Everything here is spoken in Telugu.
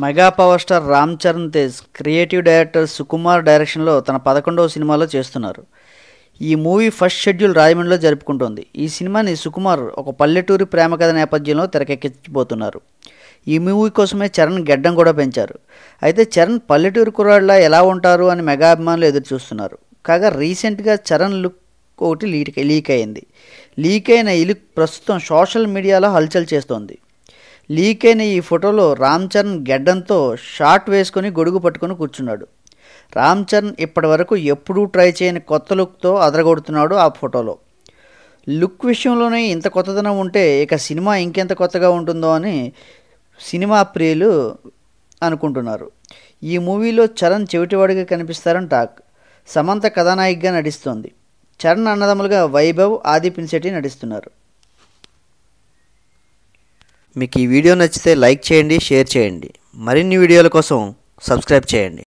Mega power star Ram Charan Tej creative director Sukumar డైరెక్షన్లో తన 11వ సినిమాలో చేస్తున్నారు. ఈ మూవీ ఫస్ట్ షెడ్యూల్ రాజమండ్రిలో జరుపుకుంటోంది. ఈ సినిమాని సుకుమార్ ఒక పల్లెటూరి ప్రేమ కథ నేపథ్యంలో తెరకెక్కించబోతున్నారు. ఈ మూవీ కోసమే చరణ్ గెడ్డం కూడా పెంచారు. అయితే చరణ్ పల్లెటూరు కుర్రాడిలా ఎలా ఉంటారు అని మెగా అభిమానులు ఎదురు చూస్తున్నారు. కాగా రీసెంట్గా చరణ్ లుక్ ఒకటి లీక్ అయింది. లీక్ అయిన ఈ లుక్ ప్రస్తుతం సోషల్ మీడియాలో హల్చల్ చేస్తోంది. లీక్ అయిన ఈ ఫోటోలో రామ్ చరణ్ గెడ్డంతో షార్ట్ వేసుకొని గొడుగు పట్టుకొని కూర్చున్నాడు. రామ్ చరణ్ ఇప్పటి వరకు ఎప్పుడూ ట్రై చేయని కొత్త లుక్తో అదరగొడుతున్నాడు. ఆ ఫోటోలో లుక్ విషయంలోనే ఇంత కొత్తదనం ఉంటే ఇక సినిమా ఇంకెంత కొత్తగా ఉంటుందో అని సినిమా ప్రియులు అనుకుంటున్నారు. ఈ మూవీలో చరణ్ చెవిటివాడిగా కనిపిస్తారని టాక్. సమంత కథానాయికగా నటిస్తోంది. చరణ్ అన్నదమ్ములుగా వైభవ్, ఆది పినిశెట్టి నటిస్తున్నారు. మీకు ఈ వీడియో నచ్చితే లైక్ చేయండి, షేర్ చేయండి. మరిన్ని వీడియోల కోసం సబ్స్క్రైబ్ చేయండి.